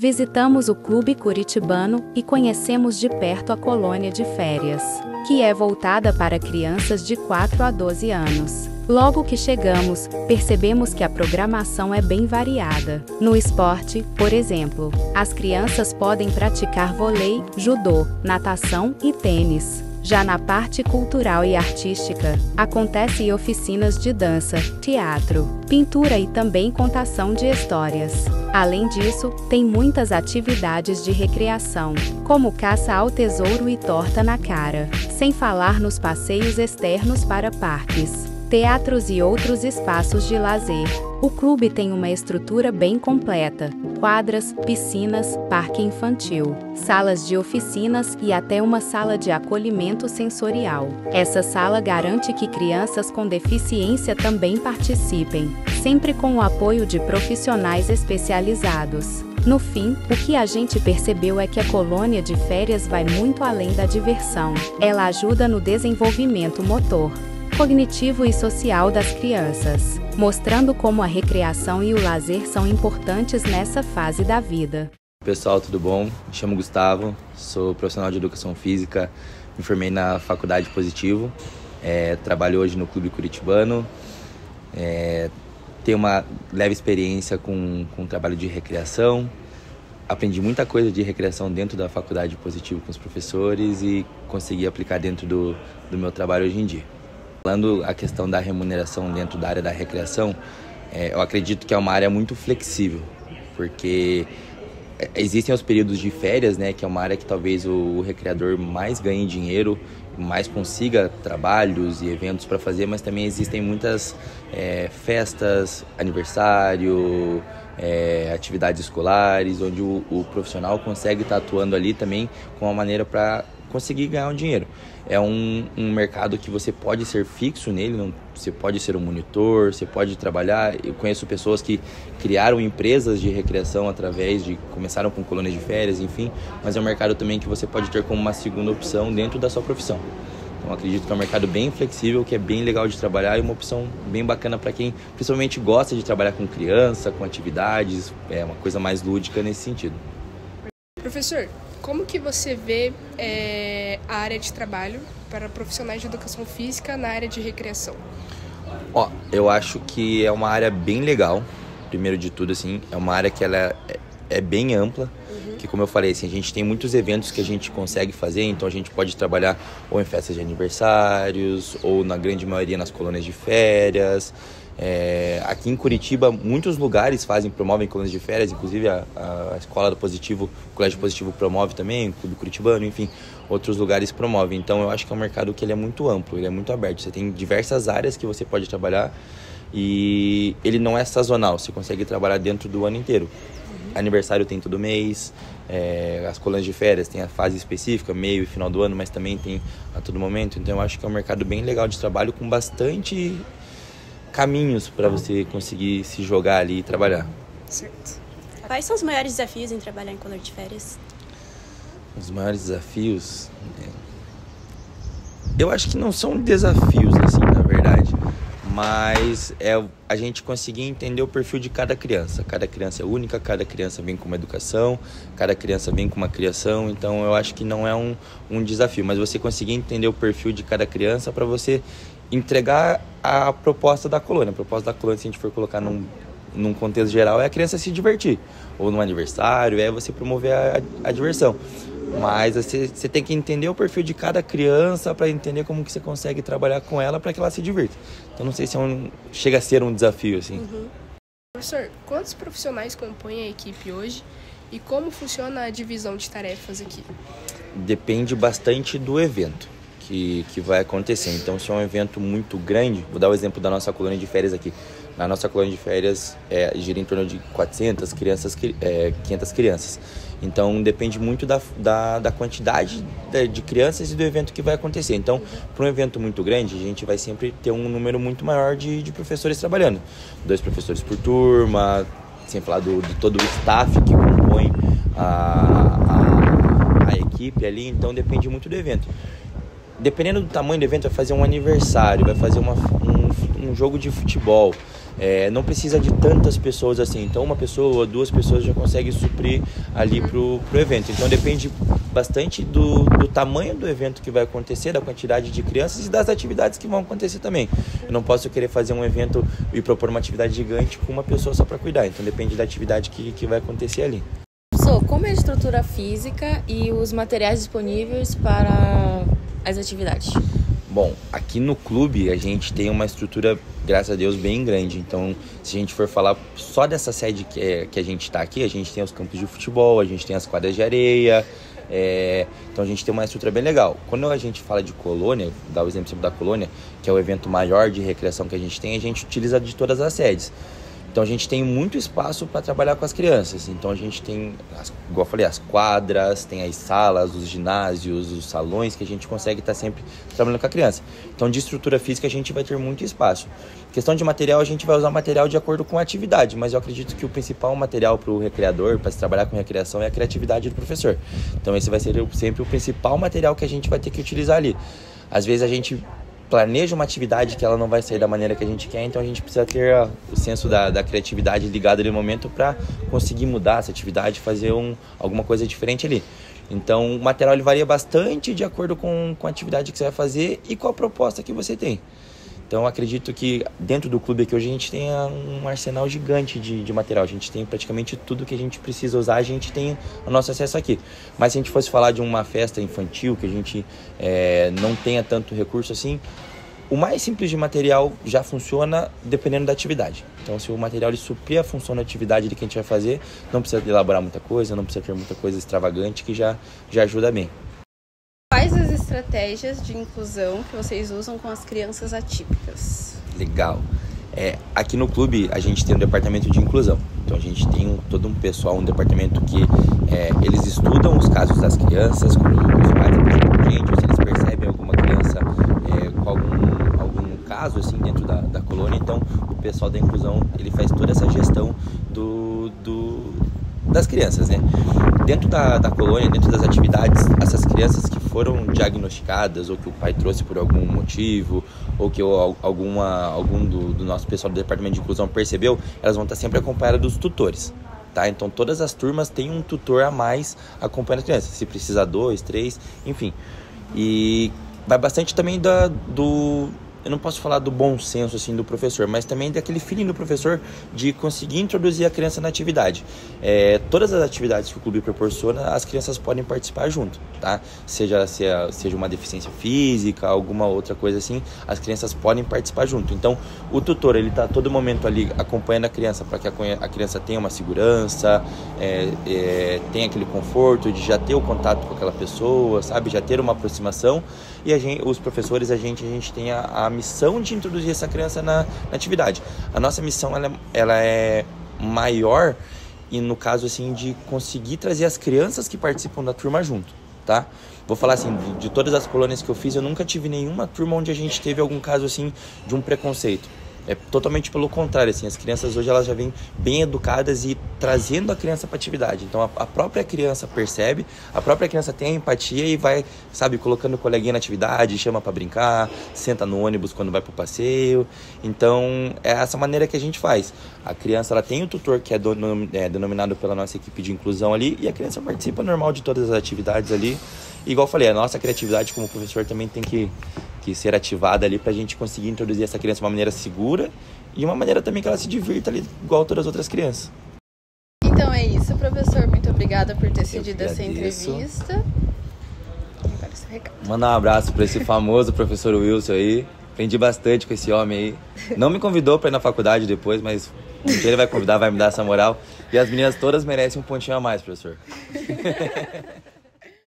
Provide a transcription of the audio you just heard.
Visitamos o Clube Curitibano e conhecemos de perto a colônia de férias, que é voltada para crianças de 4 a 12 anos. Logo que chegamos, percebemos que a programação é bem variada. No esporte, por exemplo, as crianças podem praticar vôlei, judô, natação e tênis. Já na parte cultural e artística, acontecem oficinas de dança, teatro, pintura e também contação de histórias. Além disso, tem muitas atividades de recreação, como caça ao tesouro e torta na cara, sem falar nos passeios externos para parques, teatros e outros espaços de lazer. O clube tem uma estrutura bem completa: quadras, piscinas, parque infantil, salas de oficinas e até uma sala de acolhimento sensorial. Essa sala garante que crianças com deficiência também participem, sempre com o apoio de profissionais especializados. No fim, o que a gente percebeu é que a colônia de férias vai muito além da diversão. Ela ajuda no desenvolvimento motor, cognitivo e social das crianças, mostrando como a recreação e o lazer são importantes nessa fase da vida. Pessoal, tudo bom? Me chamo Gustavo, sou profissional de educação física, me formei na Faculdade Positivo, trabalho hoje no Clube Curitibano, tenho uma leve experiência com trabalho de recreação, aprendi muita coisa de recreação dentro da Faculdade Positivo com os professores e consegui aplicar dentro do meu trabalho hoje em dia. Falando a questão da remuneração dentro da área da recreação, eu acredito que é uma área muito flexível, porque existem os períodos de férias, né, que é uma área que talvez o recreador mais ganhe dinheiro, mais consiga trabalhos e eventos para fazer, mas também existem muitas festas, aniversário, atividades escolares, onde o profissional consegue estar atuando ali também com uma maneira para conseguir ganhar um dinheiro. É um mercado que você pode ser fixo nele, você pode ser um monitor, você pode trabalhar. Eu conheço pessoas que criaram empresas de recreação começaram com colônias de férias, enfim, mas é um mercado também que você pode ter como uma segunda opção dentro da sua profissão. Então acredito que é um mercado bem flexível, que é bem legal de trabalhar e uma opção bem bacana para quem principalmente gosta de trabalhar com criança, com atividades, é uma coisa mais lúdica nesse sentido. Professor, como que você vê a área de trabalho para profissionais de educação física na área de recreação? Eu acho que é uma área bem legal, primeiro de tudo, assim, é uma área que ela é bem ampla, que como eu falei, assim, a gente tem muitos eventos que a gente consegue fazer, então a gente pode trabalhar ou em festas de aniversários, ou na grande maioria nas colônias de férias. Aqui em Curitiba, muitos lugares promovem colônias de férias, inclusive a Escola do Positivo, o Colégio Positivo promove também, o Clube Curitibano, enfim, outros lugares promovem. Então eu acho que é um mercado que ele é muito amplo, ele é muito aberto, você tem diversas áreas que você pode trabalhar e ele não é sazonal, você consegue trabalhar dentro do ano inteiro. Aniversário tem todo mês, as colônias de férias tem a fase específica, meio e final do ano, mas também tem a todo momento. Então eu acho que é um mercado bem legal de trabalho, com bastante caminhos para você conseguir se jogar ali e trabalhar. Certo. Quais são os maiores desafios em trabalhar em colônia de férias? Os maiores desafios? Eu acho que não são desafios, assim, na verdade, mas é a gente conseguir entender o perfil de cada criança. Cada criança é única, cada criança vem com uma educação, cada criança vem com uma criação, então eu acho que não é um desafio, mas você conseguir entender o perfil de cada criança para você entregar a proposta da colônia. A proposta da colônia, se a gente for colocar num contexto geral, é a criança se divertir. Ou num aniversário, é você promover a diversão. Mas você tem que entender o perfil de cada criança para entender como que você consegue trabalhar com ela para que ela se divirta. Então não sei se chega a ser um desafio, assim. Professor, quantos profissionais compõem a equipe hoje e como funciona a divisão de tarefas aqui? Depende bastante do evento que vai acontecer. Então, se é um evento muito grande, vou dar o exemplo da nossa colônia de férias aqui. Na nossa colônia de férias gira em torno de 400 crianças, 500 crianças. Então, depende muito da quantidade de crianças e do evento que vai acontecer. Então, para um evento muito grande, a gente vai sempre ter um número muito maior de professores trabalhando. 2 professores por turma, sem falar de todo o staff que compõe a equipe ali. Então, depende muito do evento. Dependendo do tamanho do evento, vai fazer um aniversário, vai fazer um jogo de futebol, não precisa de tantas pessoas assim. Então uma pessoa, 2 pessoas já conseguem suprir ali pro evento. Então depende bastante do tamanho do evento que vai acontecer, da quantidade de crianças e das atividades que vão acontecer também. Eu não posso querer fazer um evento e propor uma atividade gigante com uma pessoa só para cuidar. Então depende da atividade que vai acontecer ali. Como é a estrutura física e os materiais disponíveis para as atividades? Bom, aqui no clube a gente tem uma estrutura, graças a Deus, bem grande. Então, se a gente for falar só dessa sede que a gente está aqui, a gente tem os campos de futebol, a gente tem as quadras de areia. Então a gente tem uma estrutura bem legal. Quando a gente fala de colônia, dá o exemplo da colônia, que é o evento maior de recreação que a gente utiliza de todas as sedes. Então a gente tem muito espaço para trabalhar com as crianças. Então a gente tem, igual eu falei, as quadras, tem as salas, os ginásios, os salões que a gente consegue estar sempre trabalhando com a criança. Então de estrutura física a gente vai ter muito espaço. Questão de material, a gente vai usar material de acordo com a atividade, mas eu acredito que o principal material para o recreador, para se trabalhar com recreação, é a criatividade do professor. Então esse vai ser sempre o principal material que a gente vai ter que utilizar ali. Às vezes a gente planeja uma atividade que ela não vai sair da maneira que a gente quer, então a gente precisa ter o senso da criatividade ligado ali no momento para conseguir mudar essa atividade, fazer alguma coisa diferente ali. Então o material ele varia bastante de acordo com a atividade que você vai fazer e com a proposta que você tem. Então acredito que dentro do clube aqui hoje a gente tem um arsenal gigante de material. A gente tem praticamente tudo que a gente precisa usar, a gente tem o nosso acesso aqui. Mas se a gente fosse falar de uma festa infantil que a gente não tenha tanto recurso assim, o mais simples de material já funciona dependendo da atividade. Então se o material ele suprir a função da atividade que a gente vai fazer, não precisa elaborar muita coisa, não precisa ter muita coisa extravagante que já ajuda bem. Quais as estratégias de inclusão que vocês usam com as crianças atípicas? Legal. Aqui no clube a gente tem um departamento de inclusão. Então a gente tem todo um pessoal, um departamento que eles estudam os casos das crianças, quando os pais apresentam com a gente, ou se eles percebem alguma criança com algum caso assim dentro da colônia. Então o pessoal da inclusão ele faz toda essa gestão das crianças, né? Dentro da colônia, dentro das atividades, essas crianças que foram diagnosticadas ou que o pai trouxe por algum motivo ou que algum do nosso pessoal do departamento de inclusão percebeu, elas vão estar sempre acompanhadas dos tutores, tá? Então todas as turmas têm um tutor a mais acompanhando as crianças, se precisar 2, 3, enfim. E vai bastante também eu não posso falar do bom senso assim do professor, mas também daquele feeling do professor de conseguir introduzir a criança na atividade. Todas as atividades que o clube proporciona, as crianças podem participar junto, tá? Seja uma deficiência física, alguma outra coisa assim, as crianças podem participar junto. Então, o tutor, ele tá a todo momento ali acompanhando a criança para que a criança tenha uma segurança, tenha aquele conforto de já ter o contato com aquela pessoa, sabe? Já ter uma aproximação. E os professores, a gente tem a missão de introduzir essa criança na atividade. A nossa missão ela é maior e no caso assim de conseguir trazer as crianças que participam da turma junto, tá? Vou falar assim, de todas as colônias que eu fiz, eu nunca tive nenhuma turma onde a gente teve algum caso assim de um preconceito. É totalmente pelo contrário, assim, as crianças hoje elas já vêm bem educadas e trazendo a criança para a atividade. Então a própria criança percebe, a própria criança tem a empatia e vai, sabe, colocando o coleguinha na atividade, chama para brincar, senta no ônibus quando vai para o passeio. Então é essa maneira que a gente faz. A criança ela tem o tutor que é denominado pela nossa equipe de inclusão ali e a criança participa normal de todas as atividades ali. E, igual eu falei, a nossa criatividade como professor também tem que ser ativada ali pra gente conseguir introduzir essa criança de uma maneira segura e uma maneira também que ela se divirta ali igual todas as outras crianças. Então é isso, professor. Muito obrigada por ter cedido essa entrevista. Agora seu recado. Mandar um abraço pra esse famoso professor Wilson aí. Aprendi bastante com esse homem aí. Não me convidou pra ir na faculdade depois, mas um dia ele vai convidar, vai me dar essa moral. E as meninas todas merecem um pontinho a mais, professor.